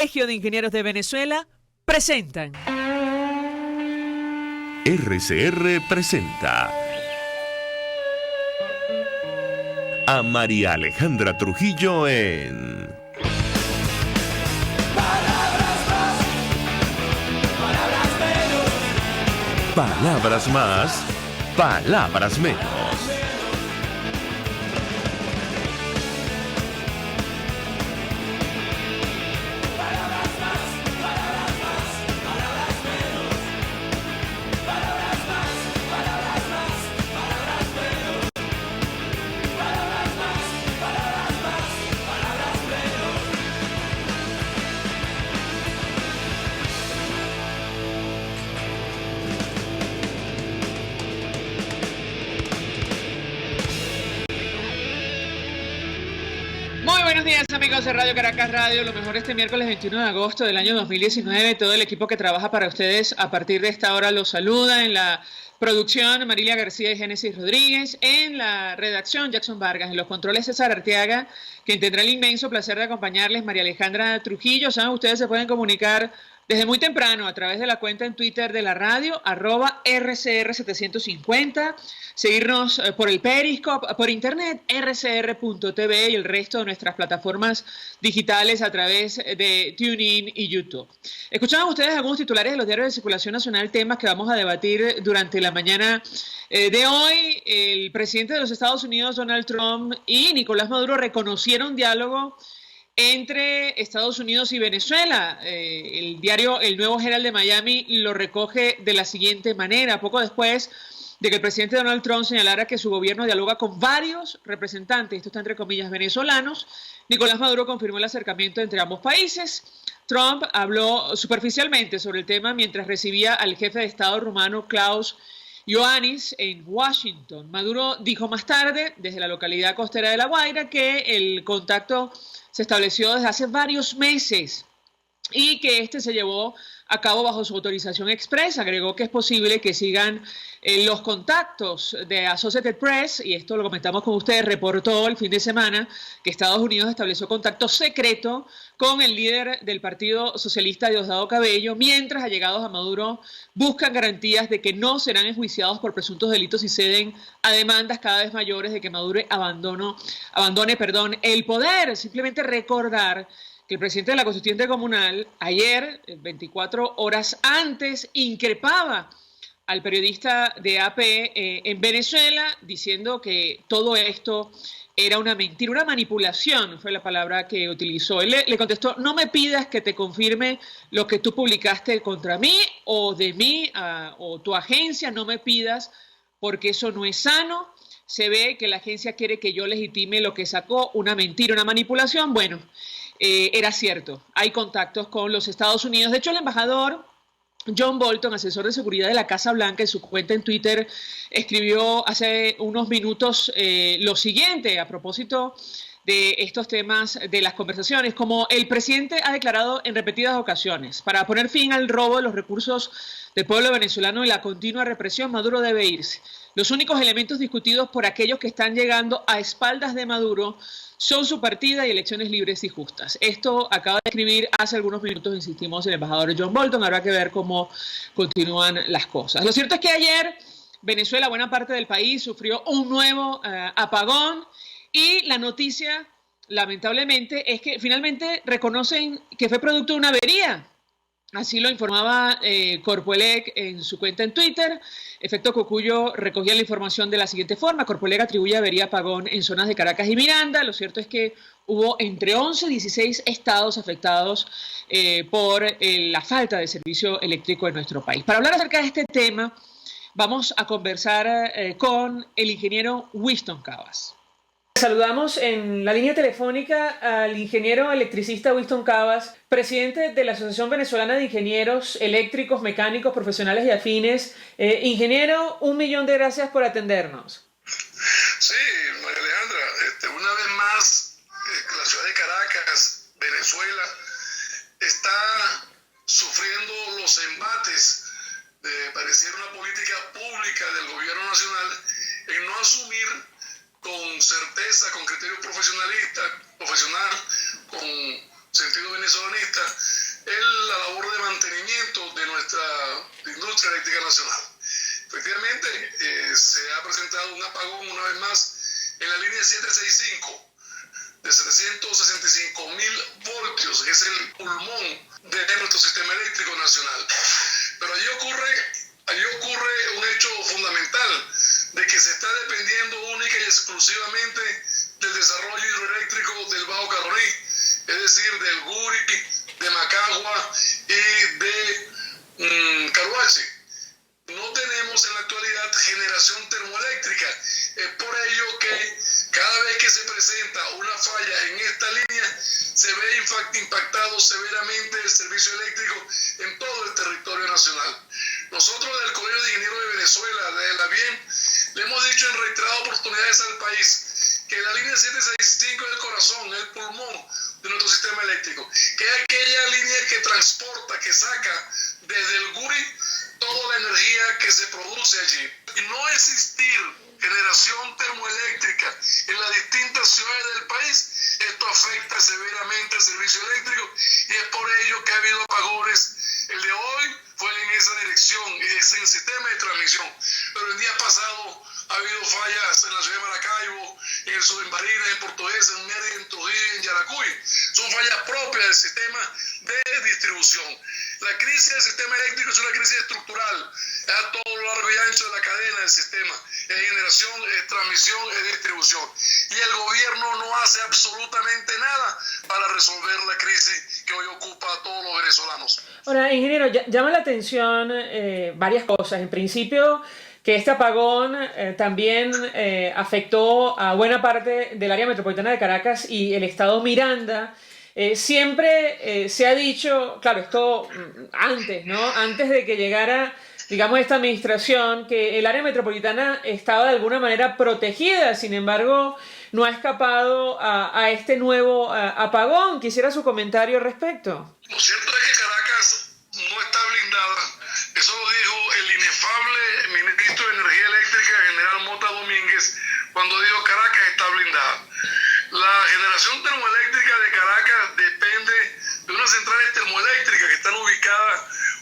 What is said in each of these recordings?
Colegio de Ingenieros de Venezuela presentan. RCR presenta a María Alejandra Trujillo en Palabras más, palabras menos. Palabras más, palabras menos. Buenos días, amigos de Radio Caracas Radio, lo mejor este miércoles 21 de agosto del año 2019. Todo el equipo que trabaja para ustedes a partir de esta hora los saluda. En la producción, Marilia García y Génesis Rodríguez. En la redacción, Jackson Vargas. En los controles, César Arteaga, quien tendrá el inmenso placer de acompañarles, María Alejandra Trujillo. Saben, ustedes se pueden comunicar desde muy temprano a través de la cuenta en Twitter de la radio, @RCR750, seguirnos por el Periscope, por internet, rcr.tv y el resto de nuestras plataformas digitales a través de TuneIn y YouTube. Escuchaban ustedes algunos titulares de los diarios de circulación nacional, temas que vamos a debatir durante la mañana de hoy. El presidente de los Estados Unidos, Donald Trump, y Nicolás Maduro reconocieron diálogo entre Estados Unidos y Venezuela. El diario El Nuevo Herald de Miami lo recoge de la siguiente manera. Poco después de que el presidente Donald Trump señalara que su gobierno dialoga con varios representantes, esto está entre comillas, venezolanos, Nicolás Maduro confirmó el acercamiento entre ambos países. Trump habló superficialmente sobre el tema mientras recibía al jefe de Estado rumano Klaus Iohannis en Washington. Maduro dijo más tarde, desde la localidad costera de La Guaira, que el contacto se estableció desde hace varios meses y que este se llevó a cabo bajo su autorización expresa. Agregó que es posible que sigan los contactos de Associated Press, y esto lo comentamos con ustedes, reportó el fin de semana que Estados Unidos estableció contacto secreto con el líder del Partido Socialista, Diosdado Cabello, mientras allegados a Maduro buscan garantías de que no serán enjuiciados por presuntos delitos y ceden a demandas cada vez mayores de que Maduro abandone el poder. Simplemente recordar que el presidente de la Constituyente Comunal ayer, 24 horas antes, increpaba al periodista de AP en Venezuela, diciendo que todo esto era una mentira, una manipulación, fue la palabra que utilizó. Él le contestó: no me pidas que te confirme lo que tú publicaste contra mí o de mí o tu agencia, no me pidas, porque eso no es sano. Se ve que la agencia quiere que yo legitime lo que sacó, una mentira, una manipulación. Bueno, era cierto, hay contactos con los Estados Unidos. De hecho, el embajador John Bolton, asesor de seguridad de la Casa Blanca, en su cuenta en Twitter escribió hace unos minutos lo siguiente a propósito de estos temas de las conversaciones. Como el presidente ha declarado en repetidas ocasiones, para poner fin al robo de los recursos del pueblo venezolano y la continua represión, Maduro debe irse. Los únicos elementos discutidos por aquellos que están llegando a espaldas de Maduro son su partida y elecciones libres y justas. Esto acaba de escribir hace algunos minutos, insistimos, el embajador John Bolton. Habrá que ver cómo continúan las cosas. Lo cierto es que ayer Venezuela, buena parte del país, sufrió un nuevo apagón, y la noticia, lamentablemente, es que finalmente reconocen que fue producto de una avería. Así lo informaba Corpoelec en su cuenta en Twitter. Efecto Cocuyo recogía la información de la siguiente forma: Corpoelec atribuye avería apagón en zonas de Caracas y Miranda. Lo cierto es que hubo entre 11 y 16 estados afectados por la falta de servicio eléctrico en nuestro país. Para hablar acerca de este tema, vamos a conversar con el ingeniero Winston Cabas. Saludamos en la línea telefónica al ingeniero electricista Winston Cabas, presidente de la Asociación Venezolana de Ingenieros Eléctricos, Mecánicos, Profesionales y Afines. Ingeniero, 1.000.000 de gracias por atendernos. Sí, María Alejandra, una vez más, la ciudad de Caracas, Venezuela, está sufriendo los embates de parecer una política pública del gobierno nacional en no asumir con certeza, con criterio profesional, con sentido venezolanista, es la labor de mantenimiento de nuestra industria eléctrica nacional. Efectivamente, se ha presentado un apagón una vez más en la línea 765 de 765.000 voltios, que es el pulmón de nuestro sistema eléctrico nacional. Pero allí ocurre un hecho fundamental, de que se está dependiendo única y exclusivamente del desarrollo hidroeléctrico del Bajo Caroní, es decir, del Guri, de Macagua y de Caruache. No tenemos en la actualidad generación termoeléctrica. Es por ello que cada vez que se presenta una falla en esta línea, se ve impactado severamente el servicio eléctrico en todo el territorio nacional. Nosotros del Colegio de Ingenieros de Venezuela, de la BIEM, le hemos dicho en reiteradas oportunidades al país que la línea 765 es el corazón, el pulmón de nuestro sistema eléctrico, que es aquella línea que transporta, que saca desde el Guri toda la energía que se produce allí. Y no existir generación termoeléctrica en las distintas ciudades del país, esto afecta severamente el servicio eléctrico, y es por ello que ha habido apagones. El de hoy fue en esa dirección y es en el sistema de transmisión, pero en días pasados ha habido fallas en la ciudad de Maracaibo, en el sur, en Barinas, en Portuguesa, en Mérida, en Trujillo, en Yaracuy. Son fallas propias del sistema de distribución. La crisis del sistema eléctrico es una crisis estructural, es a todo lo largo y ancho de la cadena del sistema, en generación, transmisión y distribución. Y el gobierno no hace absolutamente nada para resolver la crisis que hoy ocupa a todos los venezolanos. Ahora, ingeniero, llama la atención varias cosas. En principio, que este apagón también afectó a buena parte del área metropolitana de Caracas y el estado Miranda. Siempre se ha dicho, claro, esto antes, ¿no? Antes de que llegara, digamos, esta administración, que el área metropolitana estaba de alguna manera protegida, sin embargo, no ha escapado a este nuevo apagón. Quisiera su comentario al respecto. Lo cierto es que Caracas no está blindada. Eso lo dijo el inefable ministro de Energía Eléctrica, general Mota Domínguez, cuando dijo Caracas está blindada. La generación termoeléctrica de Caracas depende de unas centrales termoeléctricas que están ubicadas,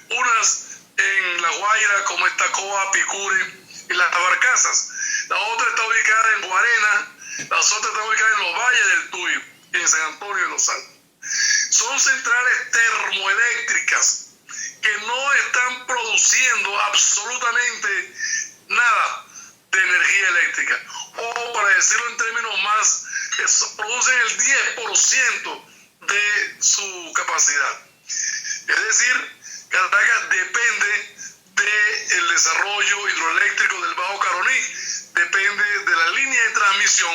unas en La Guaira, como Estacoa, Picure y Las Barcazas. La otra está ubicada en Guarena, las otras están ubicadas en los valles del Tuy, en San Antonio de los Altos. Son centrales termoeléctricas que no están produciendo absolutamente nada de energía eléctrica, o para decirlo en términos más, producen el 10% de su capacidad. Es decir, Caracas depende del desarrollo hidroeléctrico del Bajo Caroní, depende de la línea de transmisión.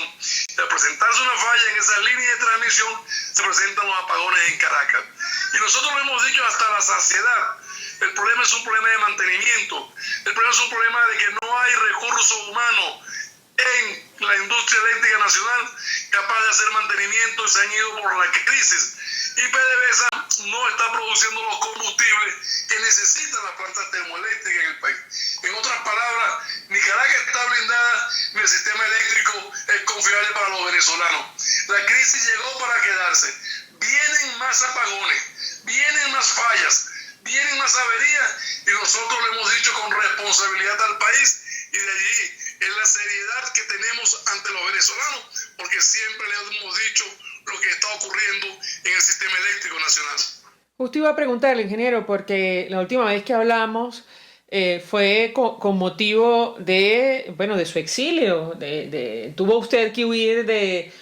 Y al presentarse una falla en esa línea de transmisión, se presentan los apagones en Caracas. Y nosotros lo hemos dicho hasta la saciedad. El problema es un problema de mantenimiento. El problema es un problema de que no hay recurso humano en la industria eléctrica nacional capaz de hacer mantenimiento, y se han ido por la crisis. Y PDVSA no está produciendo los combustibles que necesitan las plantas termoeléctricas en el país. En otras palabras, ni Caracas está blindada, ni el sistema eléctrico es confiable para los venezolanos. La crisis llegó para quedarse. Vienen más apagones, vienen más fallas, vienen más averías, y nosotros lo hemos dicho con responsabilidad al país, y de allí es la seriedad que tenemos ante los venezolanos, porque siempre le hemos dicho lo que está ocurriendo en el sistema eléctrico nacional. Justo iba a preguntarle, ingeniero, porque la última vez que hablamos fue con motivo de su exilio. Tuvo usted que huir de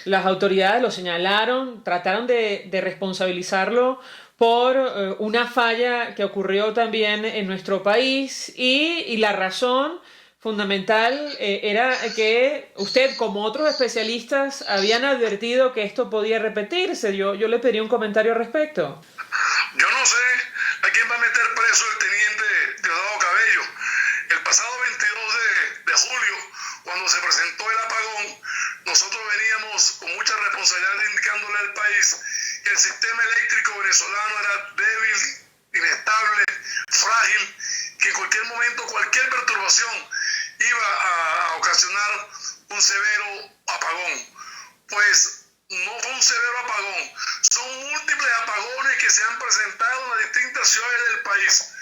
las autoridades, lo señalaron, trataron de responsabilizarlo por una falla que ocurrió también en nuestro país, y la razón fundamental era que usted, como otros especialistas, habían advertido que esto podía repetirse. Yo le pedí un comentario al respecto. Yo no sé a quién va a meter preso el teniente Diosdado Cabello. El pasado 22 de julio, cuando se presentó el apagón, nosotros veníamos con mucha responsabilidad indicándole al país que el sistema eléctrico venezolano era débil, inestable, frágil, que en cualquier momento, cualquier perturbación iba a ocasionar un severo apagón. Pues no fue un severo apagón, son múltiples apagones que se han presentado en las distintas ciudades del país.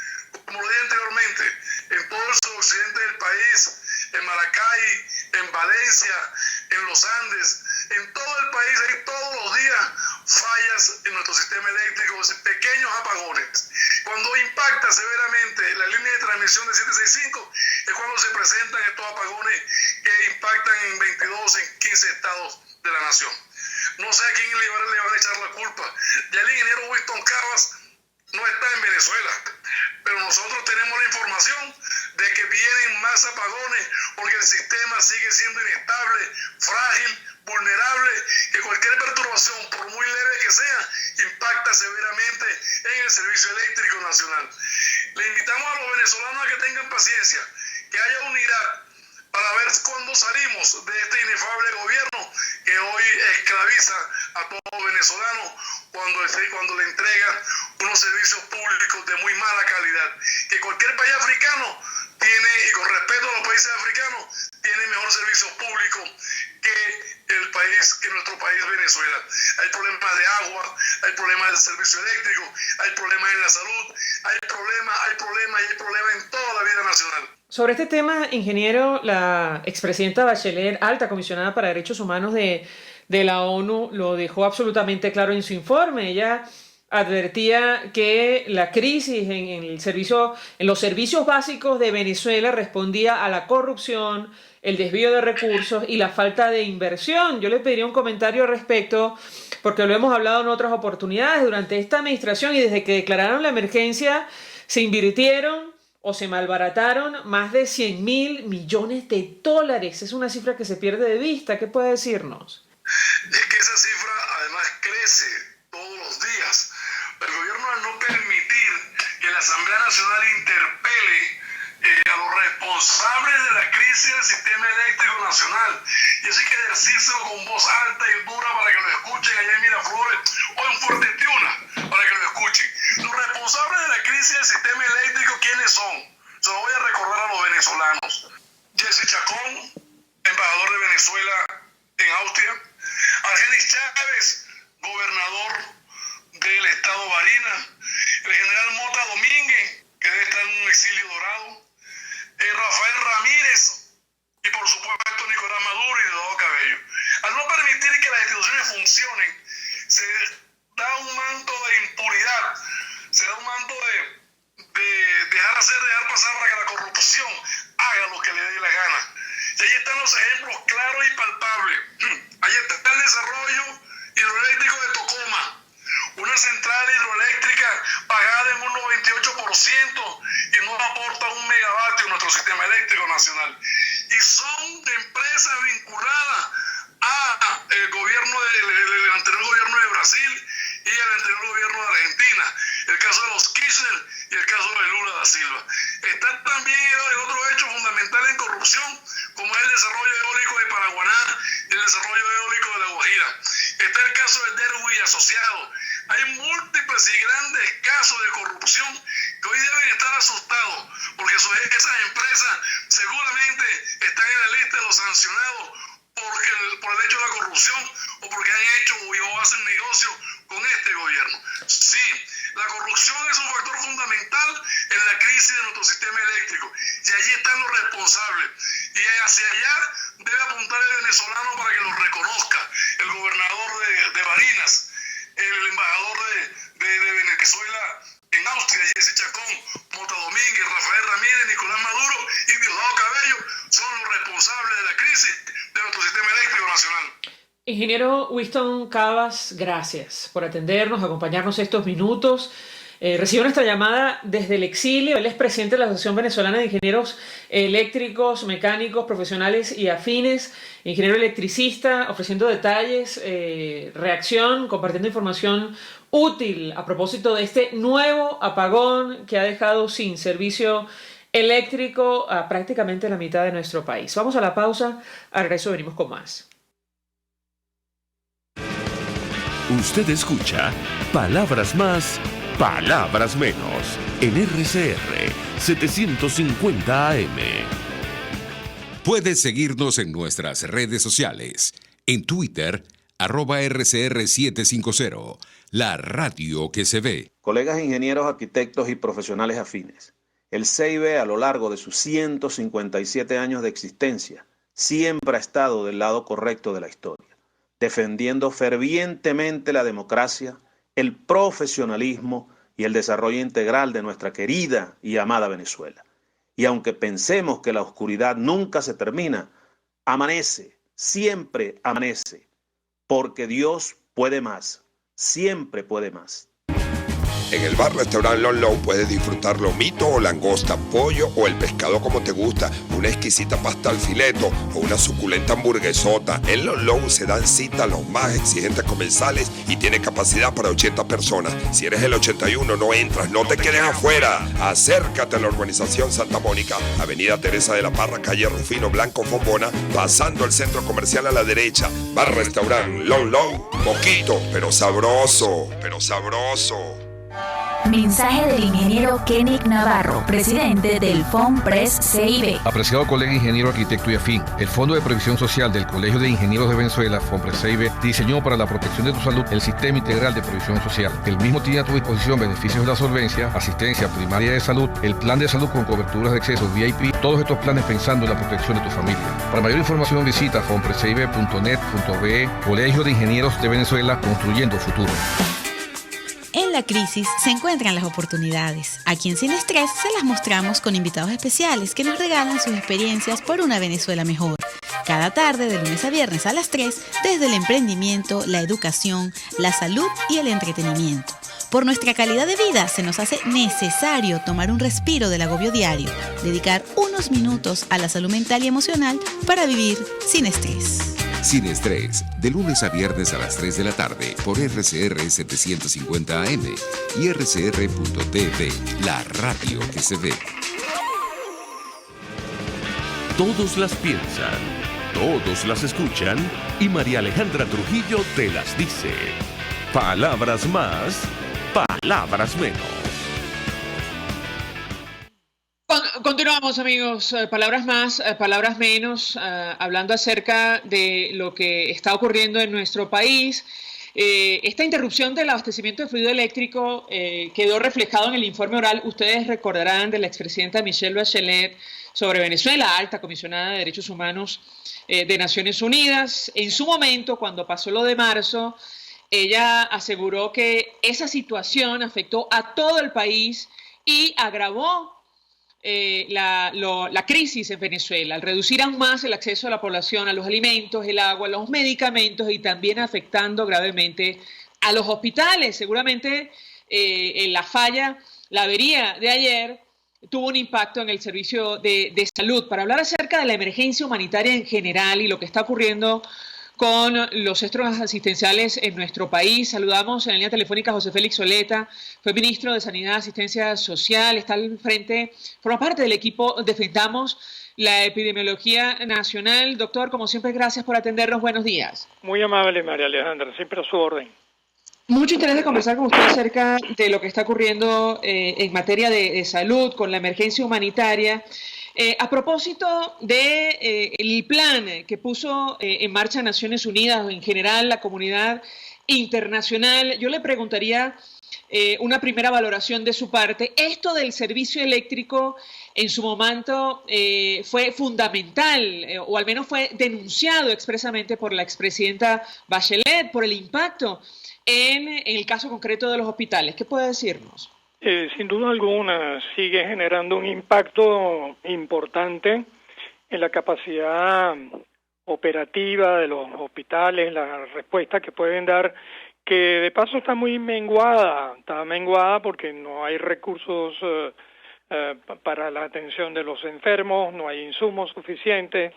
Como lo dije anteriormente, en todo el suroccidente del país, en Maracay, en Valencia, en los Andes, en todo el país hay todos los días fallas en nuestro sistema eléctrico, pequeños apagones. Cuando impacta severamente la línea de transmisión de 765 es cuando se presentan estos apagones que impactan en 22, en 15 estados de la nación. No sé a quién le van a echar la culpa. Ya el ingeniero Winston Cavas no está en Venezuela, pero nosotros tenemos la información de que vienen más apagones porque el sistema sigue siendo inestable, frágil, vulnerable, que cualquier perturbación, por muy leve que sea, impacta severamente en el servicio eléctrico nacional. Le invitamos a los venezolanos a que tengan paciencia, que haya unidad para ver cuándo salimos de este inefable gobierno que hoy esclaviza a todo venezolano cuando le entrega unos servicios públicos de muy mala calidad. Que cualquier país africano tiene, y con respeto a los países africanos, tiene mejor servicio público que nuestro país Venezuela. Hay problemas de agua, hay problemas de servicio eléctrico, hay problemas en la salud, hay problemas en toda la vida nacional. Sobre este tema, ingeniero, la expresidenta Bachelet, alta comisionada para derechos humanos de la ONU, lo dejó absolutamente claro en su informe. Ella advertía que la crisis en los servicios básicos de Venezuela respondía a la corrupción, el desvío de recursos y la falta de inversión. Yo le pediría un comentario al respecto, porque lo hemos hablado en otras oportunidades durante esta administración, y desde que declararon la emergencia se invirtieron o se malbarataron más de 100.000 millones de dólares. Es una cifra que se pierde de vista. ¿Qué puede decirnos? Es que esa cifra además crece todos los días. El gobierno, al no permitir que la Asamblea Nacional interpele a los responsables de la crisis del sistema eléctrico nacional, y eso hay que decírselo con voz alta y dura para que lo escuchen allá en Miraflores o en Fuerte Tiuna, para que lo escuchen. Los responsables de la crisis del sistema eléctrico, ¿quiénes son? Se lo voy a recordar a los venezolanos. Jesse Chacón, embajador de Venezuela en Austria. Argenis Chávez, gobernador del estado Barinas. El general Mota Domínguez, que debe estar en un exilio dorado. Rafael Ramírez y por supuesto Nicolás Maduro y Diosdado Cabello. Al no permitir que las instituciones funcionen, se da un manto de impunidad, se da un manto de dejar pasar para que la corrupción haga lo que le dé la gana. Y ahí están los ejemplos claros y palpables. Ahí está el desarrollo hidroeléctrico de Tocoma, una central hidroeléctrica pagada en un 98% y no aporta un megavatio a nuestro sistema eléctrico nacional. Y son empresas vinculadas al gobierno del anterior gobierno de Brasil y al anterior gobierno de Argentina, el caso de los Kirchner y el caso de Lula da Silva. Está también el otro hecho fundamental en corrupción, como es el desarrollo eólico de Paraguaná y el desarrollo eólico de La Guajira. Está el caso de Derwi y asociados. Hay múltiples y grandes casos de corrupción que hoy deben estar asustados, porque esas empresas seguramente están en la lista de los sancionados por el hecho de la corrupción o porque han hecho o hacen negocio con este gobierno. Sí, la corrupción es un factor fundamental en la crisis de nuestro sistema eléctrico y allí están los responsables, y hacia allá debe apuntar el venezolano para que los reconozca. El gobernador de Barinas, el embajador de Venezuela en Austria, Jesse Chacón, Mota Domínguez, Rafael Ramírez, Nicolás Maduro y Diosdado Cabello son los responsables de la crisis de nuestro sistema eléctrico nacional. Ingeniero Winston Cavas, gracias por atendernos, acompañarnos estos minutos. Recibo nuestra llamada desde el exilio. Él es presidente de la Asociación Venezolana de Ingenieros Eléctricos, Mecánicos, Profesionales y Afines, ingeniero electricista, ofreciendo detalles, reacción, compartiendo información útil a propósito de este nuevo apagón que ha dejado sin servicio eléctrico a prácticamente la mitad de nuestro país. Vamos a la pausa, al regreso venimos con más. Usted escucha Palabras Más, Palabras Menos en RCR 750 AM. Puedes seguirnos en nuestras redes sociales. En Twitter, @RCR750, la radio que se ve. Colegas ingenieros, arquitectos y profesionales afines, el CEIBE a lo largo de sus 157 años de existencia siempre ha estado del lado correcto de la historia, defendiendo fervientemente la democracia, el profesionalismo y el desarrollo integral de nuestra querida y amada Venezuela. Y aunque pensemos que la oscuridad nunca se termina, amanece, siempre amanece, porque Dios puede más, siempre puede más. En el bar-restaurante Long Low puedes disfrutar lomito o langosta, pollo o el pescado como te gusta, una exquisita pasta al fileto o una suculenta hamburguesota. En Long Low se dan cita a los más exigentes comensales y tiene capacidad para 80 personas. Si eres el 81 no entras, no te quedes afuera. Acércate a la urbanización Santa Mónica, Avenida Teresa de la Parra, calle Rufino Blanco Fombona, pasando el centro comercial a la derecha. Bar-restaurante Long Low, poquito pero sabroso, Mensaje del ingeniero Kenick Navarro, presidente del FOMPRES CIB. Apreciado colega ingeniero, arquitecto y afín, el Fondo de Previsión Social del Colegio de Ingenieros de Venezuela, FOMPRES CIB, diseñó para la protección de tu salud el Sistema Integral de Previsión Social. El mismo tiene a tu disposición beneficios de la solvencia, asistencia primaria de salud, el plan de salud con coberturas de acceso VIP, todos estos planes pensando en la protección de tu familia. Para mayor información visita fomprescibe.net.be. Colegio de Ingenieros de Venezuela, construyendo futuro. En la crisis se encuentran las oportunidades. Aquí en Sin Estrés se las mostramos con invitados especiales que nos regalan sus experiencias por una Venezuela mejor. Cada tarde, de lunes a viernes a las 3, desde el emprendimiento, la educación, la salud y el entretenimiento. Por nuestra calidad de vida se nos hace necesario tomar un respiro del agobio diario, dedicar unos minutos a la salud mental y emocional para vivir sin estrés. Sin Estrés, de lunes a viernes a las 3 de la tarde por RCR 750 AM y RCR.tv, la radio que se ve. Todos las piensan, todos las escuchan y María Alejandra Trujillo te las dice. Palabras más, palabras menos. Continuamos, amigos. Palabras más, palabras menos, hablando acerca de lo que está ocurriendo en nuestro país. Esta interrupción del abastecimiento de fluido eléctrico quedó reflejado en el informe oral, ustedes recordarán, de la expresidenta Michelle Bachelet sobre Venezuela, alta comisionada de Derechos Humanos de Naciones Unidas. En su momento, cuando pasó lo de marzo, ella aseguró que esa situación afectó a todo el país y agravó la crisis en Venezuela, al reducir aún más el acceso a la población a los alimentos, el agua, los medicamentos y también afectando gravemente a los hospitales. Seguramente la falla, la avería de ayer tuvo un impacto en el servicio de salud. Para hablar acerca de la emergencia humanitaria en general y lo que está ocurriendo con los centros asistenciales en nuestro país, saludamos en la línea telefónica a José Félix Oleta, fue ministro de Sanidad y Asistencia Social, está al frente, forma parte del equipo Defendamos la Epidemiología Nacional. Doctor, como siempre, gracias por atendernos, buenos días. Muy amable, María Alejandra, siempre a su orden. Mucho interés de conversar con usted acerca de lo que está ocurriendo en materia de salud con la emergencia humanitaria. A propósito de el plan que puso en marcha Naciones Unidas o en general la comunidad internacional, yo le preguntaría una primera valoración de su parte. Esto del servicio eléctrico en su momento fue fundamental, o al menos fue denunciado expresamente por la expresidenta Bachelet por el impacto en el caso concreto de los hospitales. ¿Qué puede decirnos? Sin duda alguna sigue generando un impacto importante en la capacidad operativa de los hospitales, la respuesta que pueden dar, que de paso está menguada porque no hay recursos para la atención de los enfermos, no hay insumos suficientes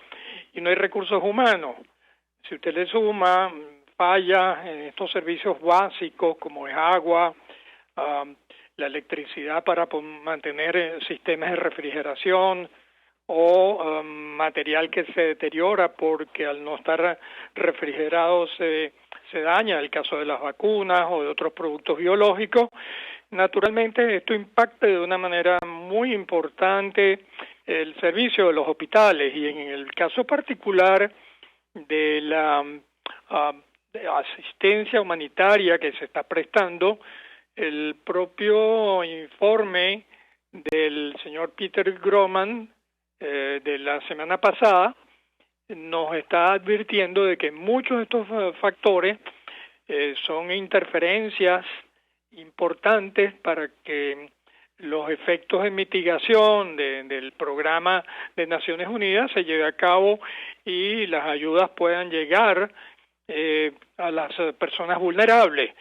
y no hay recursos humanos. Si usted le suma falla en estos servicios básicos como es agua, la electricidad para mantener sistemas de refrigeración o material que se deteriora porque al no estar refrigerado se daña, el caso de las vacunas o de otros productos biológicos. Naturalmente esto impacta de una manera muy importante el servicio de los hospitales y en el caso particular de asistencia humanitaria que se está prestando. El propio informe del señor Peter Groman de la semana pasada nos está advirtiendo de que muchos de estos factores son interferencias importantes para que los efectos de mitigación del programa de Naciones Unidas se lleve a cabo y las ayudas puedan llegar a las personas vulnerables.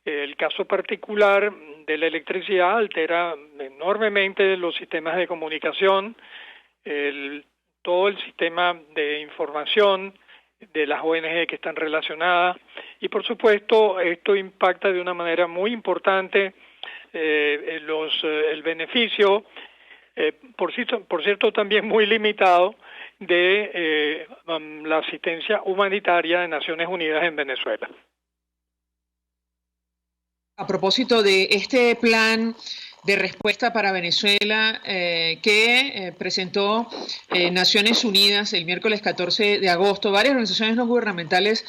El caso particular de la electricidad altera enormemente los sistemas de comunicación, todo el sistema de información de las ONG que están relacionadas, y por supuesto esto impacta de una manera muy importante el beneficio, por cierto también muy limitado, de la asistencia humanitaria de Naciones Unidas en Venezuela. A propósito de este plan de respuesta para Venezuela que presentó Naciones Unidas el miércoles 14 de agosto, varias organizaciones no gubernamentales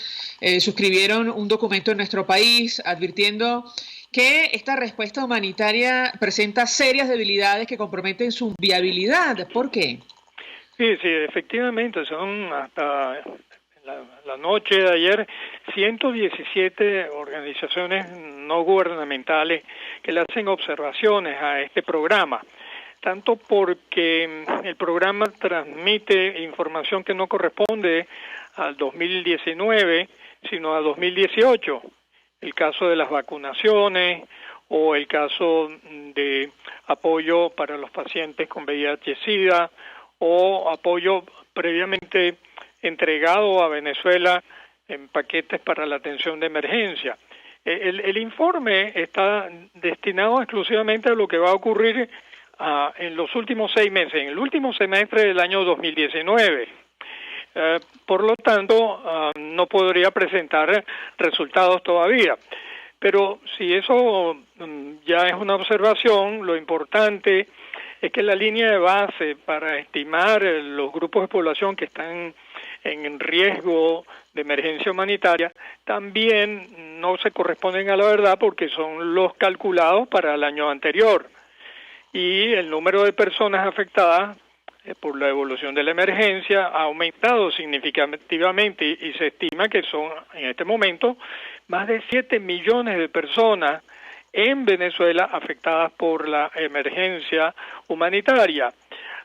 suscribieron un documento en nuestro país advirtiendo que esta respuesta humanitaria presenta serias debilidades que comprometen su viabilidad. ¿Por qué? Sí, efectivamente, son hasta la noche de ayer 117 organizaciones no gubernamentales que le hacen observaciones a este programa, tanto porque el programa transmite información que no corresponde al 2019, sino a 2018. El caso de las vacunaciones o el caso de apoyo para los pacientes con VIH-Sida o apoyo previamente entregado a Venezuela en paquetes para la atención de emergencia. El informe está destinado exclusivamente a lo que va a ocurrir en los últimos 6 meses, en el último semestre del año 2019. Por lo tanto, no podría presentar resultados todavía. Pero si eso ya es una observación, lo importante es que la línea de base para estimar los grupos de población que están en riesgo de emergencia humanitaria también no se corresponden a la verdad porque son los calculados para el año anterior. Y el número de personas afectadas por la evolución de la emergencia ha aumentado significativamente y se estima que son en este momento más de 7 millones de personas en Venezuela afectadas por la emergencia humanitaria.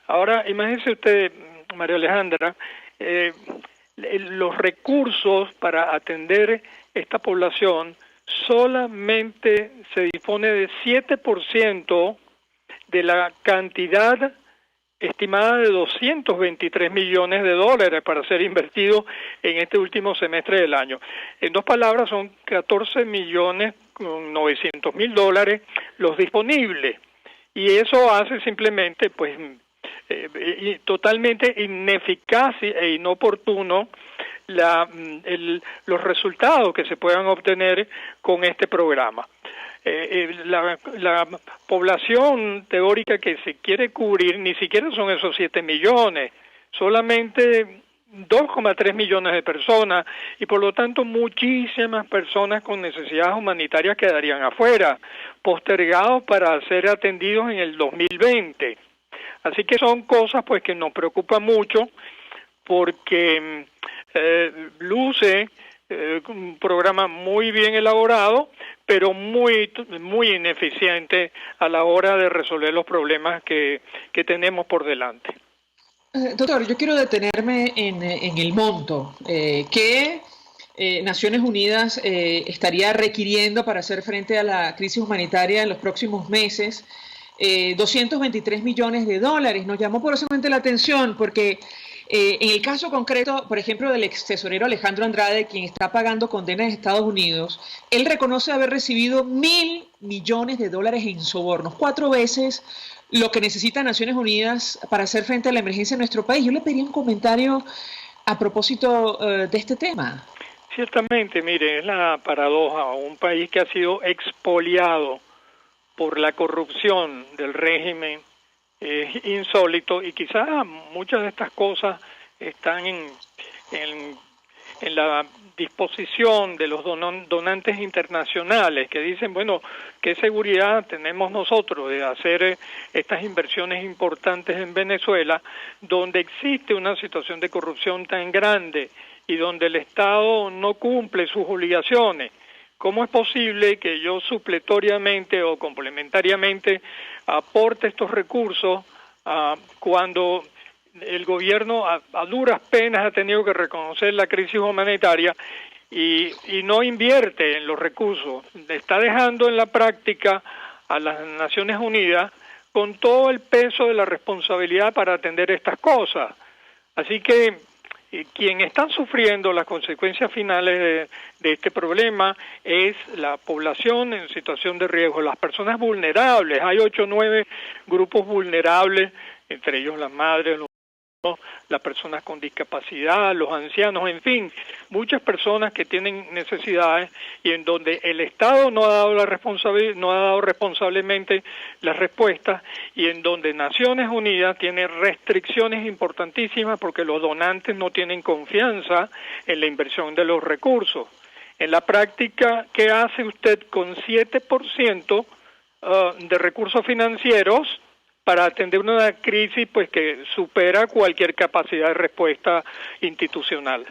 Ahora, imagínese usted, María Alejandra, los recursos para atender esta población solamente se dispone de 7% de la cantidad estimada de 223 millones de dólares para ser invertido en este último semestre del año. En dos palabras, son 14 millones con 900 mil dólares los disponibles. Y eso hace simplemente, pues, totalmente ineficaz e inoportuno los resultados que se puedan obtener con este programa. La población teórica que se quiere cubrir ni siquiera son esos 7 millones, solamente 2,3 millones de personas, y por lo tanto muchísimas personas con necesidades humanitarias quedarían afuera, postergados para ser atendidos en el 2020. Así que son cosas pues que nos preocupan mucho porque luce un programa muy bien elaborado, pero muy ineficiente a la hora de resolver los problemas que tenemos por delante. Doctor, yo quiero detenerme en el monto que Naciones Unidas estaría requiriendo para hacer frente a la crisis humanitaria en los próximos meses. 223 millones de dólares. Nos llamó poderosamente la atención porque en el caso concreto, por ejemplo, del ex tesorero Alejandro Andrade, quien está pagando condenas en Estados Unidos, él reconoce haber recibido 1.000 millones de dólares en sobornos, 4 veces lo que necesita Naciones Unidas para hacer frente a la emergencia en nuestro país. Yo le pediría un comentario a propósito de este tema. Ciertamente, mire, es la paradoja, un país que ha sido expoliado por la corrupción del régimen es insólito, y quizás muchas de estas cosas están en la disposición de los donantes internacionales que dicen, bueno, ¿qué seguridad tenemos nosotros de hacer estas inversiones importantes en Venezuela, donde existe una situación de corrupción tan grande y donde el Estado no cumple sus obligaciones? ¿Cómo es posible que yo supletoriamente o complementariamente aporte estos recursos cuando el gobierno a duras penas ha tenido que reconocer la crisis humanitaria y no invierte en los recursos? Está dejando en la práctica a las Naciones Unidas con todo el peso de la responsabilidad para atender estas cosas. Así que quien está sufriendo las consecuencias finales de este problema es la población en situación de riesgo, las personas vulnerables. Hay 8 o 9 grupos vulnerables, entre ellos las madres, las personas con discapacidad, los ancianos, en fin, muchas personas que tienen necesidades y en donde el Estado no ha dado responsablemente las respuestas y en donde Naciones Unidas tiene restricciones importantísimas porque los donantes no tienen confianza en la inversión de los recursos. En la práctica, ¿qué hace usted con 7% de recursos financieros para atender una crisis pues que supera cualquier capacidad de respuesta institucional?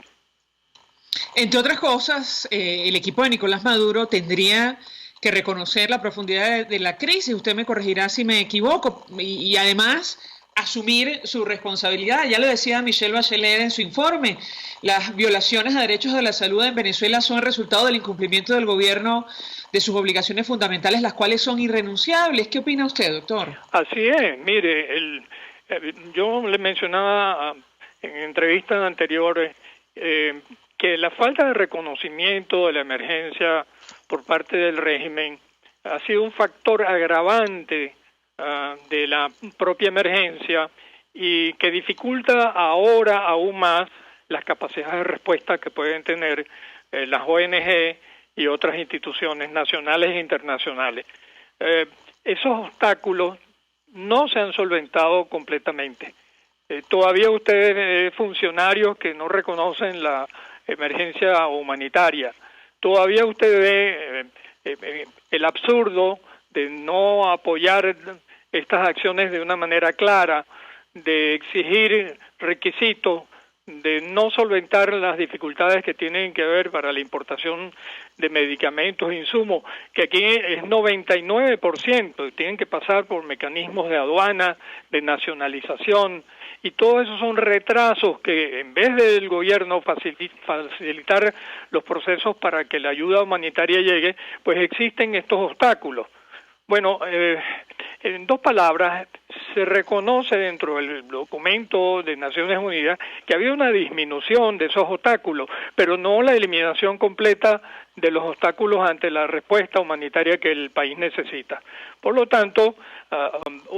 Entre otras cosas, el equipo de Nicolás Maduro tendría que reconocer la profundidad de la crisis, usted me corregirá si me equivoco, y además asumir su responsabilidad. Ya lo decía Michelle Bachelet en su informe, las violaciones a derechos de la salud en Venezuela son el resultado del incumplimiento del gobierno de sus obligaciones fundamentales, las cuales son irrenunciables. ¿Qué opina usted, doctor? Así es, mire, yo le mencionaba en entrevistas anteriores que la falta de reconocimiento de la emergencia por parte del régimen ha sido un factor agravante de la propia emergencia y que dificulta ahora aún más las capacidades de respuesta que pueden tener las ONG y otras instituciones nacionales e internacionales. Esos obstáculos no se han solventado completamente. Todavía ustedes, funcionarios que no reconocen la emergencia humanitaria, todavía usted ve el absurdo de no apoyar estas acciones de una manera clara, de exigir requisitos, de no solventar las dificultades que tienen que ver para la importación de medicamentos e insumos, que aquí es 99%, tienen que pasar por mecanismos de aduana, de nacionalización, y todo eso son retrasos que en vez del gobierno facilitar los procesos para que la ayuda humanitaria llegue, pues existen estos obstáculos. Bueno, en 2 palabras, se reconoce dentro del documento de Naciones Unidas que había una disminución de esos obstáculos, pero no la eliminación completa de los obstáculos ante la respuesta humanitaria que el país necesita. Por lo tanto,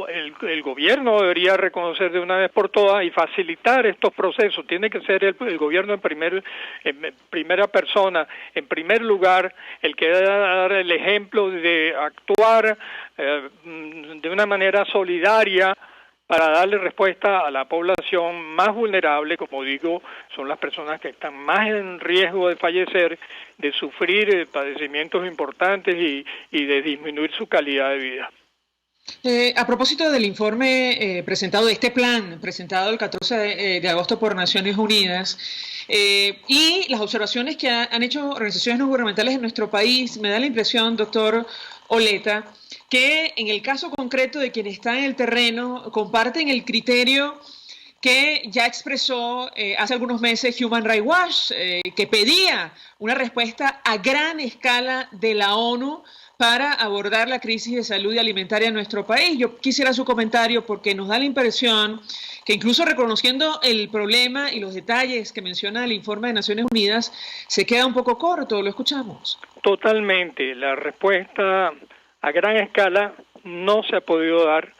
el gobierno debería reconocer de una vez por todas y facilitar estos procesos. Tiene que ser el gobierno en primera persona, en primer lugar, el que debe dar el ejemplo de actuar de una manera solidaria para darle respuesta a la población más vulnerable, como digo, son las personas que están más en riesgo de fallecer, de sufrir padecimientos importantes y de disminuir su calidad de vida. A propósito del informe presentado, de este plan presentado el 14 de agosto por Naciones Unidas y las observaciones que han hecho organizaciones no gubernamentales en nuestro país, me da la impresión, doctor Oleta, que en el caso concreto de quienes están en el terreno comparten el criterio que ya expresó hace algunos meses Human Rights Watch, que pedía una respuesta a gran escala de la ONU para abordar la crisis de salud y alimentaria en nuestro país. Yo quisiera su comentario porque nos da la impresión que incluso reconociendo el problema y los detalles que menciona el informe de Naciones Unidas, se queda un poco corto. Lo escuchamos. Totalmente. La respuesta a gran escala no se ha podido dar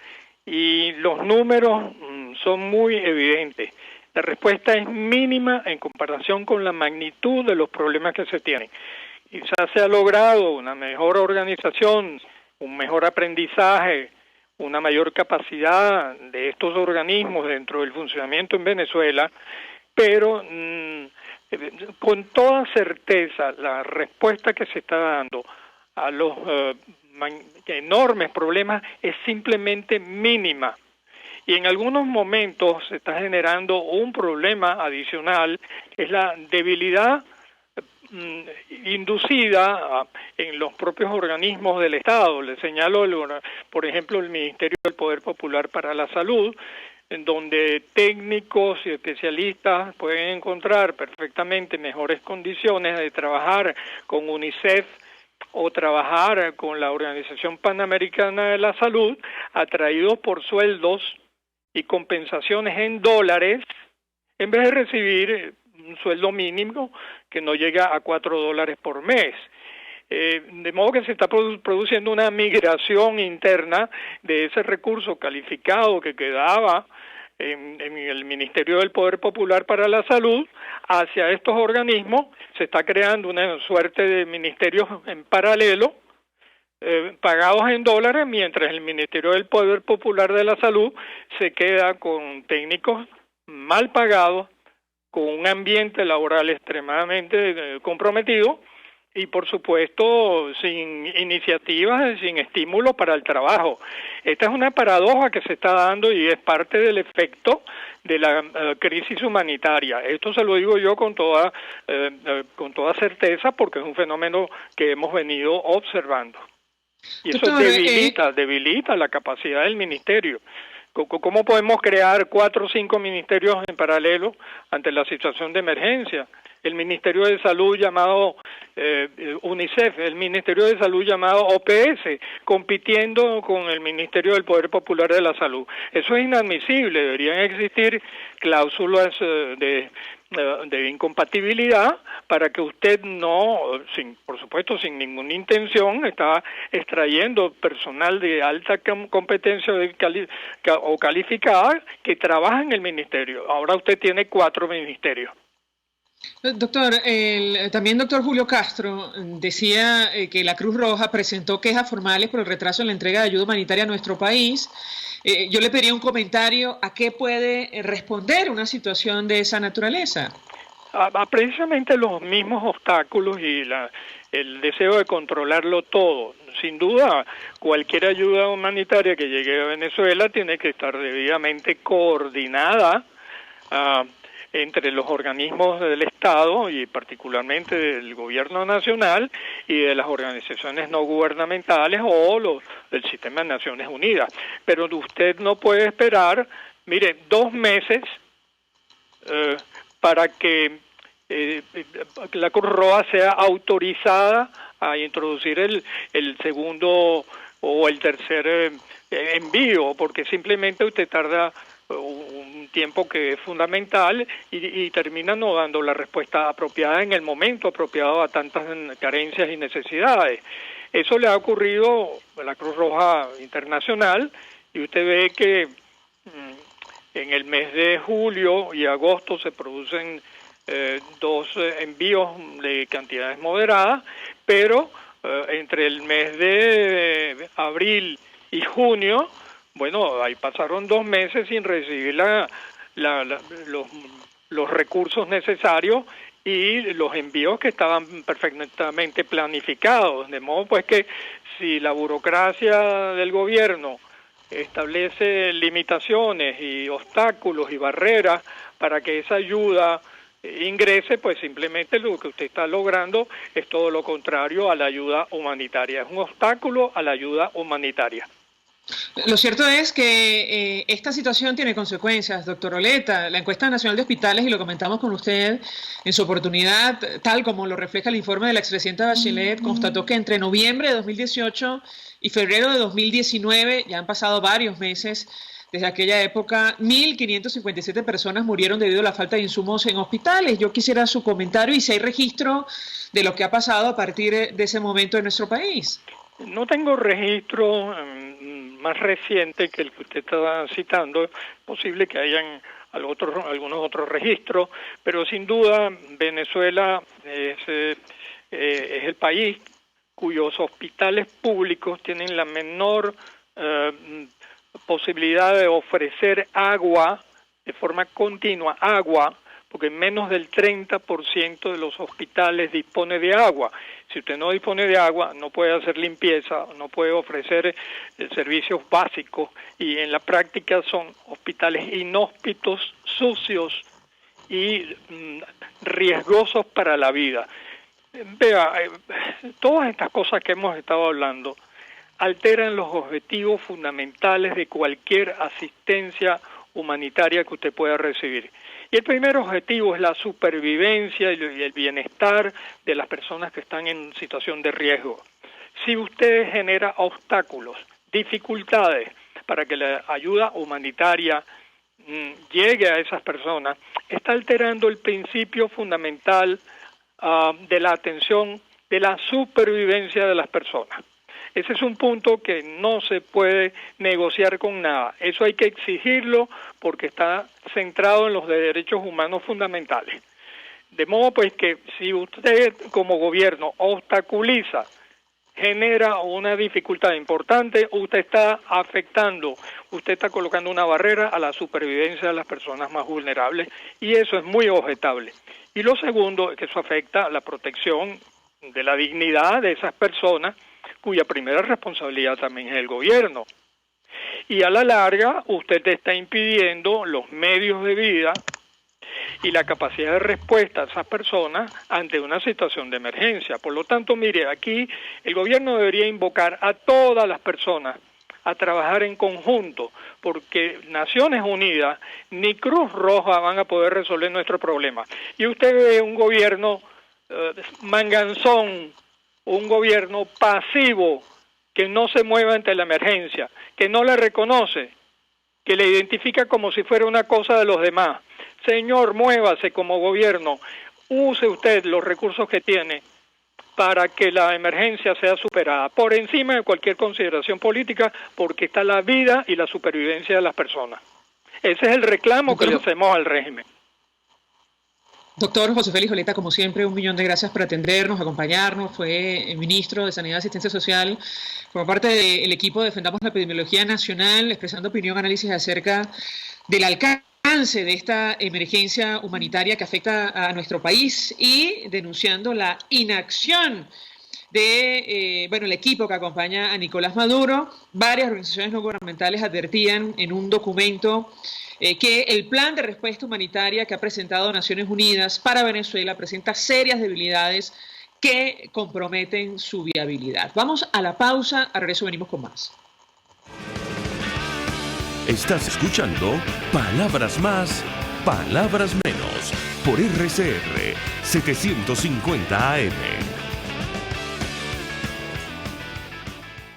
y los números son muy evidentes. La respuesta es mínima en comparación con la magnitud de los problemas que se tienen. Quizás se ha logrado una mejor organización, un mejor aprendizaje, una mayor capacidad de estos organismos dentro del funcionamiento en Venezuela, pero con toda certeza, la respuesta que se está dando a los enormes problemas es simplemente mínima. Y en algunos momentos se está generando un problema adicional, que es la debilidad inducida en los propios organismos del Estado. Le señalo, por ejemplo, el Ministerio del Poder Popular para la Salud, en donde técnicos y especialistas pueden encontrar perfectamente mejores condiciones de trabajar con UNICEF o trabajar con la Organización Panamericana de la Salud, atraídos por sueldos y compensaciones en dólares, en vez de recibir un sueldo mínimo que no llega a $4 por mes. De modo que se está produciendo una migración interna de ese recurso calificado que quedaba en el Ministerio del Poder Popular para la Salud hacia estos organismos. Se está creando una suerte de ministerios en paralelo, pagados en dólares, mientras el Ministerio del Poder Popular de la Salud se queda con técnicos mal pagados, con un ambiente laboral extremadamente comprometido y, por supuesto, sin iniciativas, sin estímulos para el trabajo. Esta es una paradoja que se está dando y es parte del efecto de la crisis humanitaria. Esto se lo digo yo con toda certeza, porque es un fenómeno que hemos venido observando. Y eso debilita la capacidad del ministerio. ¿Cómo podemos crear 4 o 5 ministerios en paralelo ante la situación de emergencia? El Ministerio de Salud llamado UNICEF, el Ministerio de Salud llamado OPS, compitiendo con el Ministerio del Poder Popular de la Salud. Eso es inadmisible. Deberían existir cláusulas de incompatibilidad para que usted no, por supuesto sin ninguna intención, está extrayendo personal de alta competencia o calificada que trabaja en el ministerio. Ahora usted tiene 4 ministerios. Doctor, también doctor Julio Castro decía que la Cruz Roja presentó quejas formales por el retraso en la entrega de ayuda humanitaria a nuestro país. Yo le pediría un comentario a qué puede responder una situación de esa naturaleza. Precisamente los mismos obstáculos y el deseo de controlarlo todo. Sin duda, cualquier ayuda humanitaria que llegue a Venezuela tiene que estar debidamente coordinada entre los organismos del Estado y particularmente del gobierno nacional y de las organizaciones no gubernamentales o del sistema de Naciones Unidas. Pero usted no puede esperar, mire, 2 meses para que la Cruz Roja sea autorizada a introducir el segundo o el tercer envío, porque simplemente usted tarda un tiempo que es fundamental y termina no dando la respuesta apropiada en el momento apropiado a tantas carencias y necesidades. Eso le ha ocurrido a la Cruz Roja Internacional y usted ve que en el mes de julio y agosto se producen 2 envíos de cantidades moderadas, pero entre el mes de abril y junio, bueno, ahí pasaron 2 meses sin recibir los recursos necesarios y los envíos que estaban perfectamente planificados. De modo pues que si la burocracia del gobierno establece limitaciones y obstáculos y barreras para que esa ayuda ingrese, pues simplemente lo que usted está logrando es todo lo contrario a la ayuda humanitaria. Es un obstáculo a la ayuda humanitaria. Lo cierto es que esta situación tiene consecuencias, doctor Oleta. La encuesta nacional de hospitales, y lo comentamos con usted en su oportunidad, tal como lo refleja el informe de la expresidenta Bachelet, constató que entre noviembre de 2018 y febrero de 2019, ya han pasado varios meses desde aquella época, 1.557 personas murieron debido a la falta de insumos en hospitales. Yo quisiera su comentario y si hay registro de lo que ha pasado a partir de ese momento en nuestro país. No tengo registro más reciente que el que usted está citando. Es posible que hayan algunos otros registros, pero sin duda Venezuela es el país cuyos hospitales públicos tienen la menor posibilidad de ofrecer agua de forma continua, agua porque menos del 30% de los hospitales dispone de agua. Si usted no dispone de agua, no puede hacer limpieza, no puede ofrecer servicios básicos, y en la práctica son hospitales inhóspitos, sucios y riesgosos para la vida. Vea, todas estas cosas que hemos estado hablando alteran los objetivos fundamentales de cualquier asistencia humanitaria que usted pueda recibir. Y el primer objetivo es la supervivencia y el bienestar de las personas que están en situación de riesgo. Si usted genera obstáculos, dificultades para que la ayuda humanitaria llegue a esas personas, está alterando el principio fundamental de la atención, de la supervivencia de las personas. Ese es un punto que no se puede negociar con nada. Eso hay que exigirlo porque está centrado en los derechos humanos fundamentales. De modo pues que si usted como gobierno obstaculiza, genera una dificultad importante, usted está afectando, usted está colocando una barrera a la supervivencia de las personas más vulnerables, y eso es muy objetable. Y lo segundo es que eso afecta a la protección de la dignidad de esas personas, cuya primera responsabilidad también es el gobierno. Y a la larga, usted está impidiendo los medios de vida y la capacidad de respuesta a esas personas ante una situación de emergencia. Por lo tanto, mire, aquí el gobierno debería invocar a todas las personas a trabajar en conjunto, porque Naciones Unidas ni Cruz Roja van a poder resolver nuestro problema. Y usted ve un gobierno manganzón, un gobierno pasivo, que no se mueve ante la emergencia, que no la reconoce, que la identifica como si fuera una cosa de los demás. Señor, muévase como gobierno, use usted los recursos que tiene para que la emergencia sea superada, por encima de cualquier consideración política, porque está la vida y la supervivencia de las personas. Ese es el reclamo que le hacemos al régimen. Doctor José Félix Oleta, como siempre, 1.000.000 de gracias por atendernos, acompañarnos. Fue ministro de Sanidad y Asistencia Social, por parte del equipo Defendamos la Epidemiología Nacional, expresando opinión, análisis acerca del alcance de esta emergencia humanitaria que afecta a nuestro país y denunciando la inacción de el equipo que acompaña a Nicolás Maduro. Varias organizaciones no gubernamentales advertían en un documento que el plan de respuesta humanitaria que ha presentado Naciones Unidas para Venezuela presenta serias debilidades que comprometen su viabilidad. Vamos a la pausa, a regreso venimos con más. Estás escuchando Palabras Más, Palabras Menos, por RCR 750 AM.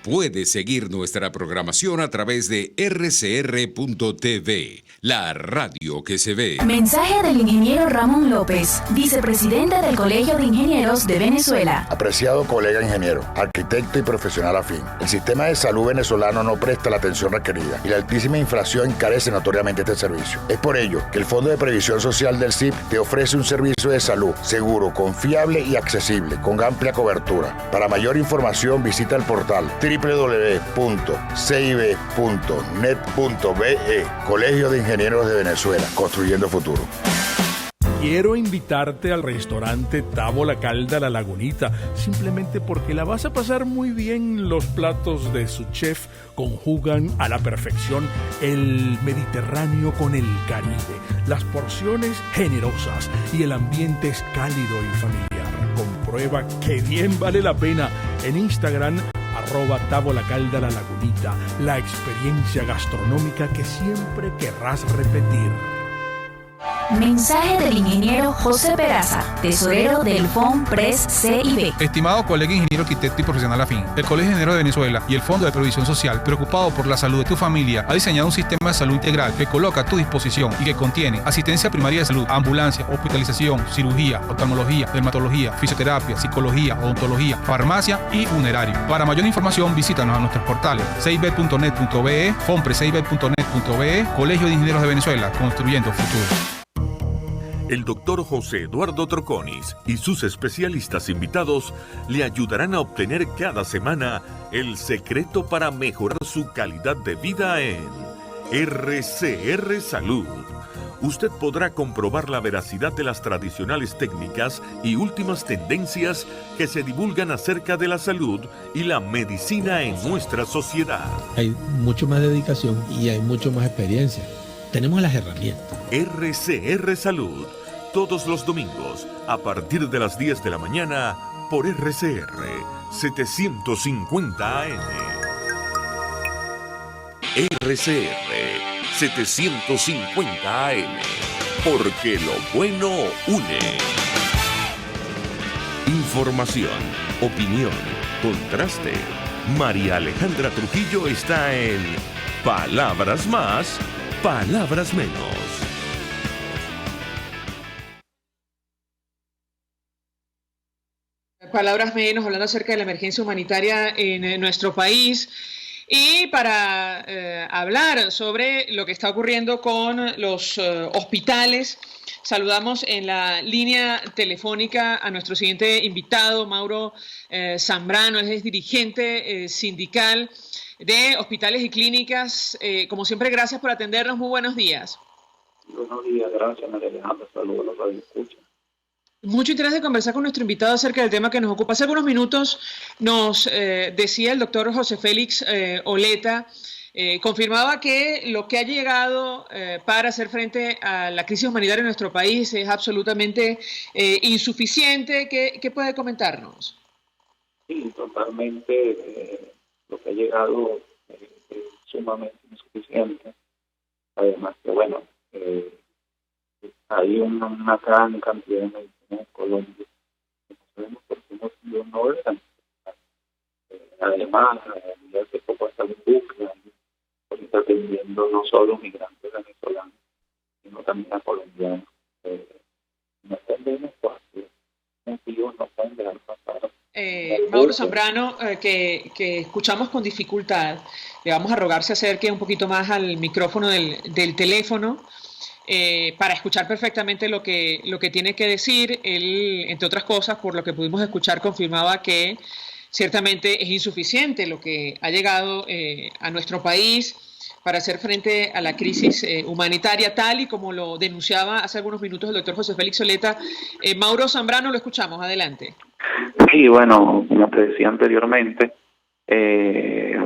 Puedes seguir nuestra programación a través de rcr.tv, la radio que se ve. Mensaje del ingeniero Ramón López, vicepresidente del Colegio de Ingenieros de Venezuela. Apreciado colega ingeniero, arquitecto y profesional afín, el sistema de salud venezolano no presta la atención requerida y la altísima inflación encarece notoriamente este servicio. Es por ello que el Fondo de Previsión Social del CIP te ofrece un servicio de salud seguro, confiable y accesible, con amplia cobertura. Para mayor información visita el portal www.cib.net.be, Colegio de Ingenieros de Venezuela, construyendo futuro. Quiero invitarte al restaurante Tavo La Calda La Lagunita, simplemente porque la vas a pasar muy bien. Los platos de su chef conjugan a la perfección el Mediterráneo con el Caribe, las porciones generosas y el ambiente es cálido y familiar. Comprueba que bien vale la pena en Instagram, @Tavo La Calda La Lagunita, la experiencia gastronómica que siempre querrás repetir. Mensaje del ingeniero José Peraza, tesorero del FONPRES CIB. Estimado colega ingeniero, arquitecto y profesional afín, el Colegio de Ingenieros de Venezuela y el Fondo de Previsión Social, preocupado por la salud de tu familia, ha diseñado un sistema de salud integral que coloca a tu disposición y que contiene asistencia primaria de salud, ambulancia, hospitalización, cirugía, oftalmología, dermatología, fisioterapia, psicología, odontología, farmacia y funerario. Para mayor información, visítanos a nuestros portales cib.net.be, fonprescib.net.be, Colegio de Ingenieros de Venezuela, construyendo futuro. El doctor José Eduardo Troconis y sus especialistas invitados le ayudarán a obtener cada semana el secreto para mejorar su calidad de vida en RCR Salud. usted podrá comprobar la veracidad de las tradicionales técnicas y últimas tendencias que se divulgan acerca de la salud y la medicina en nuestra sociedad. Hay mucho más dedicación y hay mucho más experiencia. Tenemos las herramientas. RCR Salud, todos los domingos, a partir de las 10 de la mañana, por RCR 750 AM. RCR 750 AM, porque lo bueno une. Información, opinión, contraste. María Alejandra Trujillo está en Palabras Más, Palabras Menos. Palabras menos, hablando acerca de la emergencia humanitaria en nuestro país. Y para hablar sobre lo que está ocurriendo con los hospitales, saludamos en la línea telefónica a nuestro siguiente invitado, Mauro Zambrano. Él es dirigente sindical de hospitales y clínicas. Como siempre, gracias por atendernos. Muy buenos días. Buenos días, gracias, María Alejandra. Saludos a los radioescuchas. Mucho interés de conversar con nuestro invitado acerca del tema que nos ocupa. Hace algunos minutos nos decía el doctor José Félix Oleta, confirmaba que lo que ha llegado para hacer frente a la crisis humanitaria en nuestro país es absolutamente insuficiente. ¿Qué puede comentarnos? Sí, totalmente. Lo que ha llegado es sumamente insuficiente. Además que, bueno, hay una gran cantidad de medicinas en Colombia. No sabemos por qué no están. Además, hace poco hasta un buque ahorita atendiendo no solo migrantes venezolanos, sino también a colombianos. No entendemos por qué motivos no pueden dejar pasar. Mauro Zambrano, que escuchamos con dificultad, le vamos a rogar se acerque un poquito más al micrófono del teléfono. Para escuchar perfectamente lo que tiene que decir. Él, entre otras cosas, por lo que pudimos escuchar, confirmaba que ciertamente es insuficiente lo que ha llegado a nuestro país para hacer frente a la crisis humanitaria, tal y como lo denunciaba hace algunos minutos el doctor José Félix Oleta. Mauro Zambrano, lo escuchamos, adelante. Sí, bueno, como te decía anteriormente,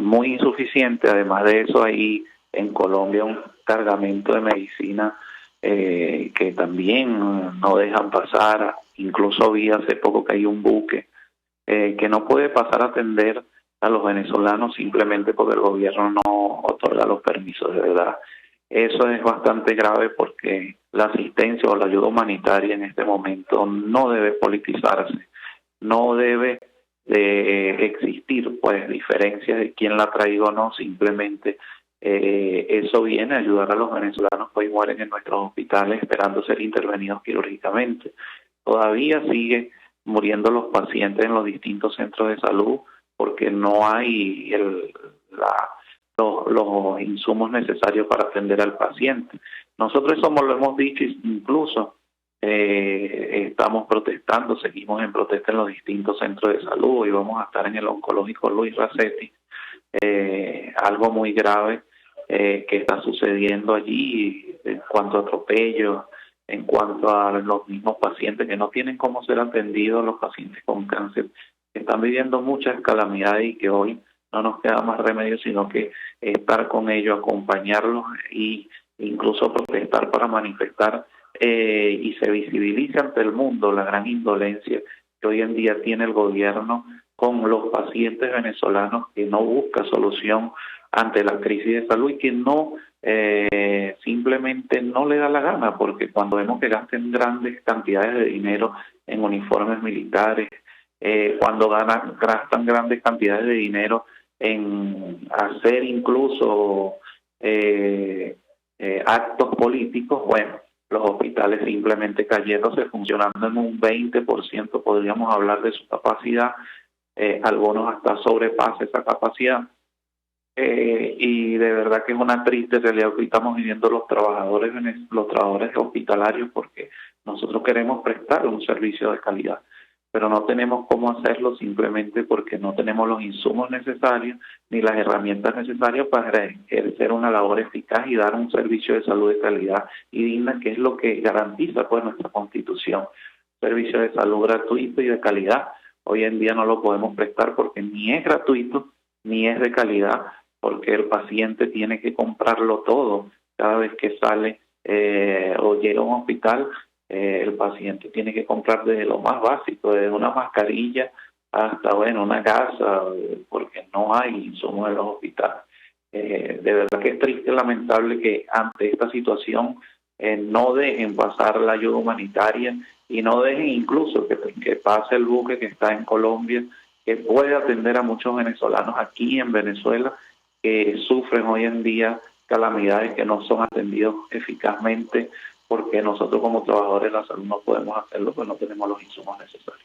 muy insuficiente. Además de eso, hay en Colombia un cargamento de medicina que también no dejan pasar. Incluso vi hace poco que hay un buque que no puede pasar a atender a los venezolanos simplemente porque el gobierno no otorga los permisos. De verdad, eso es bastante grave porque la asistencia o la ayuda humanitaria en este momento no debe politizarse, no debe de existir pues diferencias de quién la traiga o no. Simplemente eso viene a ayudar a los venezolanos que hoy mueren en nuestros hospitales esperando ser intervenidos quirúrgicamente. Todavía sigue muriendo los pacientes en los distintos centros de salud porque no hay los insumos necesarios para atender al paciente. Nosotros eso lo hemos dicho, incluso estamos protestando, seguimos en protesta en los distintos centros de salud y vamos a estar en el oncológico Luis Racetti. Algo muy grave que está sucediendo allí en cuanto a atropellos, en cuanto a los mismos pacientes que no tienen cómo ser atendidos, los pacientes con cáncer, que están viviendo muchas calamidades y que hoy no nos queda más remedio sino que estar con ellos, acompañarlos e incluso protestar para manifestar y se visibilice ante el mundo la gran indolencia que hoy en día tiene el gobierno con los pacientes venezolanos, que no busca solución ante la crisis de salud y que no simplemente no le da la gana, porque cuando vemos que gastan grandes cantidades de dinero en uniformes militares, cuando gastan grandes cantidades de dinero en hacer incluso actos políticos, bueno, los hospitales simplemente cayéndose, funcionando en un 20%, podríamos hablar de su capacidad, algunos hasta sobrepasa esa capacidad, y de verdad que es una triste realidad que estamos viviendo los trabajadores hospitalarios, porque nosotros queremos prestar un servicio de calidad, pero no tenemos cómo hacerlo simplemente porque no tenemos los insumos necesarios ni las herramientas necesarias para ejercer una labor eficaz y dar un servicio de salud de calidad y digna, que es lo que garantiza pues nuestra Constitución. Servicio de salud gratuito y de calidad. Hoy en día no lo podemos prestar porque ni es gratuito ni es de calidad, porque el paciente tiene que comprarlo todo cada vez que sale o llega a un hospital. El paciente tiene que comprar desde lo más básico, desde una mascarilla hasta, una gasa, porque no hay insumos en los hospitales. De verdad que es triste y lamentable que ante esta situación no dejen pasar la ayuda humanitaria y no dejen incluso que pase el buque que está en Colombia, que puede atender a muchos venezolanos aquí en Venezuela que sufren hoy en día calamidades que no son atendidos eficazmente, porque nosotros como trabajadores de la salud no podemos hacerlo, pues no tenemos los insumos necesarios.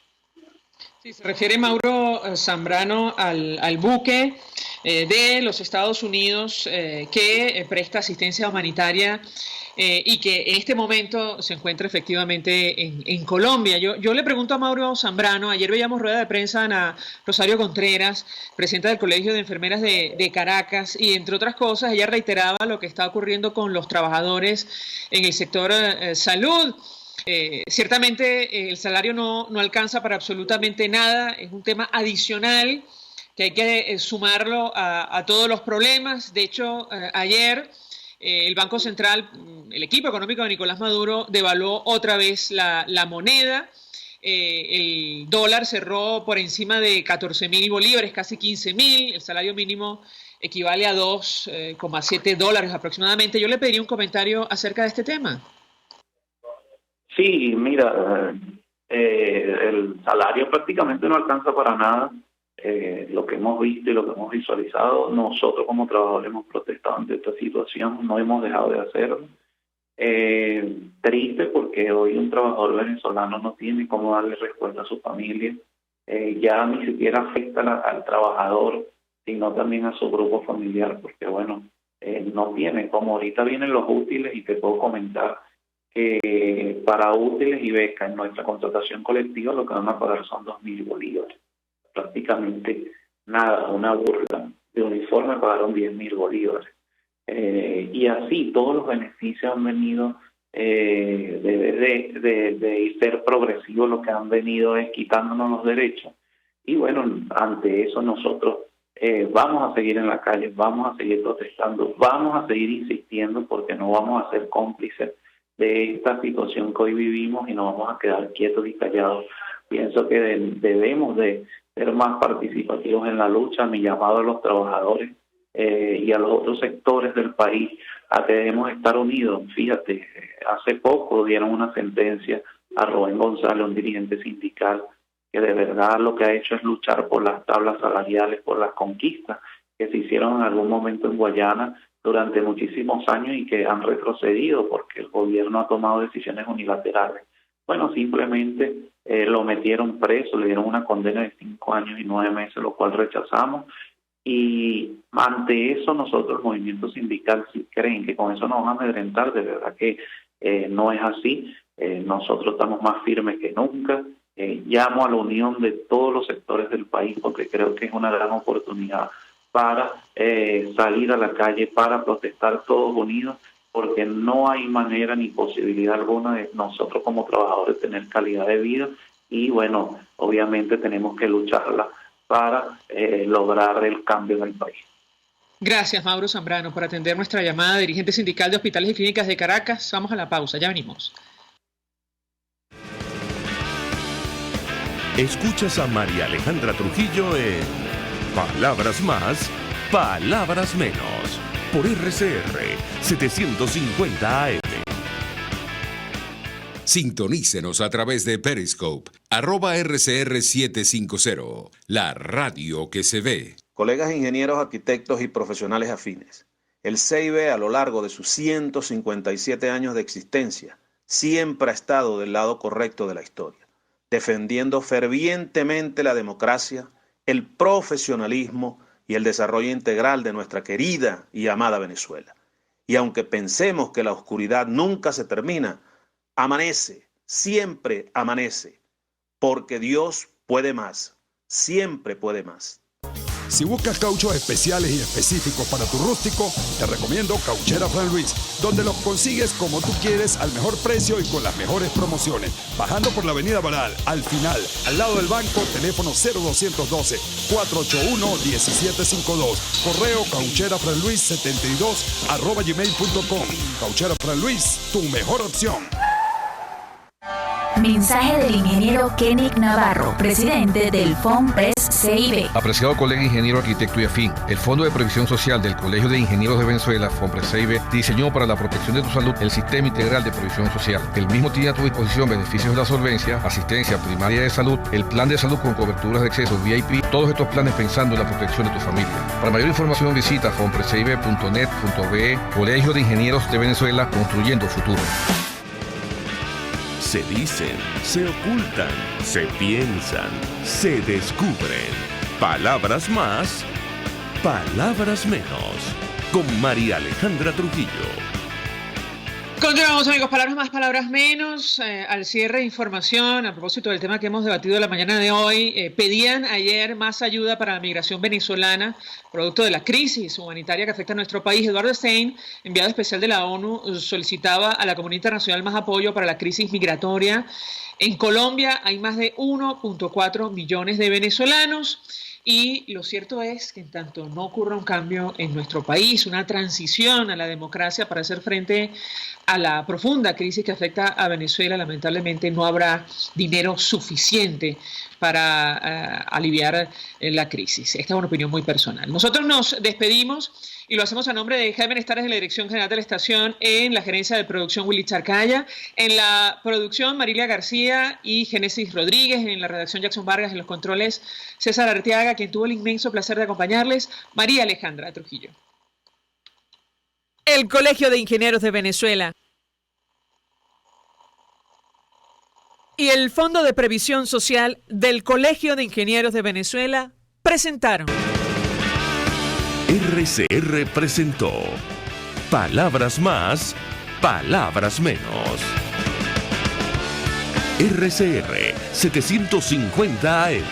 Sí, se refiere Mauro Zambrano al buque de los Estados Unidos que presta asistencia humanitaria y que en este momento se encuentra efectivamente en Colombia. Yo le pregunto a Mauro Zambrano, ayer veíamos rueda de prensa a Ana Rosario Contreras, presidenta del Colegio de Enfermeras de Caracas, y entre otras cosas ella reiteraba lo que está ocurriendo con los trabajadores en el sector salud. Ciertamente el salario no alcanza para absolutamente nada, es un tema adicional que hay que sumarlo a todos los problemas. De hecho, ayer el Banco Central, el equipo económico de Nicolás Maduro, devaluó otra vez la moneda. El dólar cerró por encima de 14.000 bolívares, casi 15.000. El salario mínimo equivale a $2,7 aproximadamente. Yo le pediría un comentario acerca de este tema. Sí, mira, el salario prácticamente no alcanza para nada. Lo que hemos visto y lo que hemos visualizado, nosotros como trabajadores hemos protestado ante esta situación, no hemos dejado de hacerlo. Triste porque hoy un trabajador venezolano no tiene cómo darle respuesta a su familia, ya ni siquiera afecta al trabajador, sino también a su grupo familiar, porque no tiene, como ahorita vienen los útiles, y te puedo comentar que para útiles y becas en nuestra contratación colectiva lo que van a pagar son 2.000 bolívares. Prácticamente nada, una burla. De uniforme pagaron 10.000 bolívares. Y así todos los beneficios han venido de ser progresivos, lo que han venido es quitándonos los derechos. Y ante eso nosotros vamos a seguir en la calle, vamos a seguir protestando, vamos a seguir insistiendo, porque no vamos a ser cómplices de esta situación que hoy vivimos y no vamos a quedar quietos y callados. Pienso que debemos de ser más participativos en la lucha. Mi llamado a los trabajadores y a los otros sectores del país a que debemos estar unidos. Fíjate, hace poco dieron una sentencia a Rubén González, un dirigente sindical, que de verdad lo que ha hecho es luchar por las tablas salariales, por las conquistas que se hicieron en algún momento en Guayana durante muchísimos años y que han retrocedido porque el gobierno ha tomado decisiones unilaterales. Simplemente lo metieron preso, le dieron una condena de 5 años y 9 meses, lo cual rechazamos. Y ante eso nosotros, el movimiento sindical, si creen que con eso nos van a amedrentar, de verdad que no es así. Nosotros estamos más firmes que nunca. Llamo a la unión de todos los sectores del país, porque creo que es una gran oportunidad para salir a la calle, para protestar todos unidos, porque no hay manera ni posibilidad alguna de nosotros como trabajadores tener calidad de vida. Y obviamente tenemos que lucharla para lograr el cambio en el país. Gracias, Mauro Zambrano, por atender nuestra llamada, dirigente sindical de Hospitales y Clínicas de Caracas. Vamos a la pausa, ya venimos. Escuchas a María Alejandra Trujillo en Palabras Más, Palabras Menos, por RCR 750 AM. Sintonícenos a través de Periscope, @RCR750, la radio que se ve. Colegas ingenieros, arquitectos y profesionales afines, el CIB a lo largo de sus 157 años de existencia siempre ha estado del lado correcto de la historia, defendiendo fervientemente la democracia, el profesionalismo y el desarrollo integral de nuestra querida y amada Venezuela. Y aunque pensemos que la oscuridad nunca se termina, amanece, siempre amanece. porque Dios puede más, siempre puede más. Si buscas cauchos especiales y específicos para tu rústico, te recomiendo Cauchera Fran Luis, donde los consigues como tú quieres, al mejor precio y con las mejores promociones. Bajando por la avenida Baral, al final, al lado del banco, teléfono 0212-481-1752. Correo caucherafranluis72@gmail.com. Cauchera Fran Luis, tu mejor opción. Mensaje del ingeniero Kenick Navarro, presidente del FOMPRES CIB. Apreciado colega ingeniero, arquitecto y afín, el Fondo de Previsión Social del Colegio de Ingenieros de Venezuela, FOMPRES CIB, diseñó para la protección de tu salud el Sistema Integral de Previsión Social. El mismo tiene a tu disposición beneficios de la solvencia, asistencia primaria de salud, el plan de salud con coberturas de acceso VIP, todos estos planes pensando en la protección de tu familia. Para mayor información visita fomprescib.net.be. Colegio de Ingenieros de Venezuela, construyendo futuro. Se dicen, se ocultan, se piensan, se descubren. Palabras más, palabras menos. Con María Alejandra Trujillo. Continuamos, amigos. Palabras más, palabras menos. Al cierre de información, a propósito del tema que hemos debatido la mañana de hoy, pedían ayer más ayuda para la migración venezolana, producto de la crisis humanitaria que afecta a nuestro país. Eduardo Stein, enviado especial de la ONU, solicitaba a la comunidad internacional más apoyo para la crisis migratoria. En Colombia hay más de 1.4 millones de venezolanos. Y lo cierto es que en tanto no ocurra un cambio en nuestro país, una transición a la democracia para hacer frente a la profunda crisis que afecta a Venezuela, lamentablemente no habrá dinero suficiente para aliviar la crisis. Esta es una opinión muy personal. Nosotros nos despedimos y lo hacemos a nombre de Jaime Nestares de la Dirección General de la Estación, en la gerencia de producción Willy Charcaya, en la producción Marilia García y Génesis Rodríguez, en la redacción Jackson Vargas, en los controles César Arteaga, quien tuvo el inmenso placer de acompañarles, María Alejandra Trujillo. El Colegio de Ingenieros de Venezuela y el Fondo de Previsión Social del Colegio de Ingenieros de Venezuela presentaron. RCR presentó Palabras más, palabras menos. RCR 750 AM.